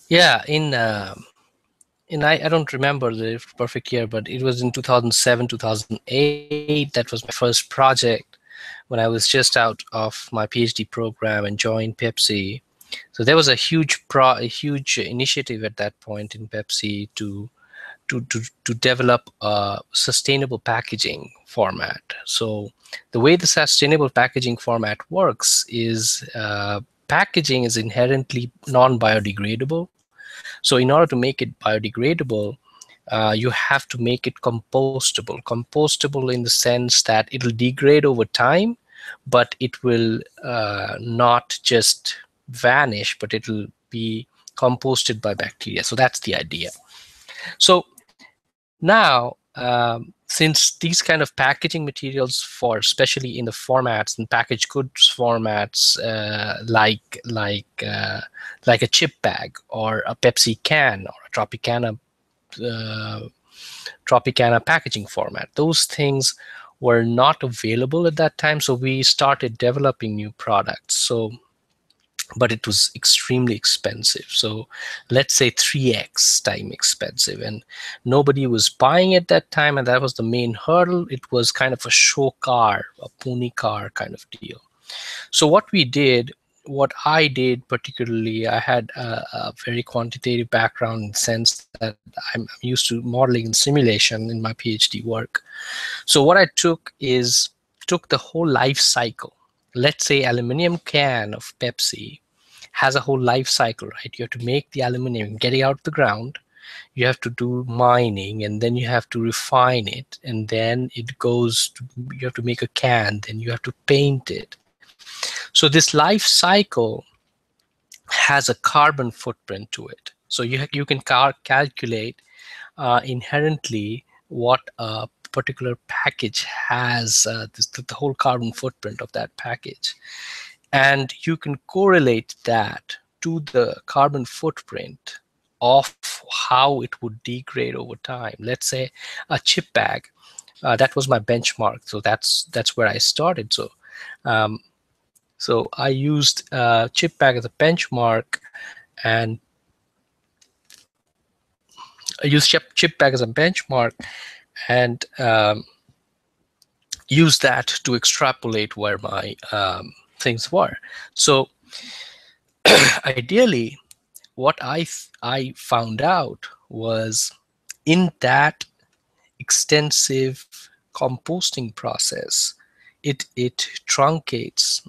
Yeah, I don't remember the perfect year, but it was in 2007, 2008. That was my first project when I was just out of my PhD program and joined Pepsi. So there was a huge initiative at that point in Pepsi to develop a sustainable packaging format. So the way the sustainable packaging format works is packaging is inherently non-biodegradable. So in order to make it biodegradable, you have to make it compostable. Compostable in the sense that it'll degrade over time, but it will not just vanish, but it'll be composted by bacteria. So that's the idea. So now, since these kind of packaging materials for, especially in the formats and packaged goods formats, like a chip bag or a Pepsi can or a uh, Tropicana packaging format, those things were not available at that time. So we started developing new products. So but it was extremely expensive. So let's say 3x time expensive, and nobody was buying at that time, and that was the main hurdle. It was kind of a show car, a pony car kind of deal. So what I did particularly, I had a very quantitative background in the sense that I'm used to modeling and simulation in my PhD work. So what I took the whole life cycle. Let's say aluminum can of Pepsi has a whole life cycle, right? You have to make the aluminum, get it out of the ground. You have to do mining, and then you have to refine it, and then you have to make a can, then you have to paint it. So this life cycle has a carbon footprint to it. So you can calculate inherently what a particular package has, the whole carbon footprint of that package. And you can correlate that to the carbon footprint of how it would degrade over time. Let's say a chip bag, that was my benchmark. So that's where I started. Um, so I used chip bag as a benchmark, and I used chip bag as a benchmark, and use that to extrapolate where my things were. So ideally, what I found out was in that extensive composting process, it truncates.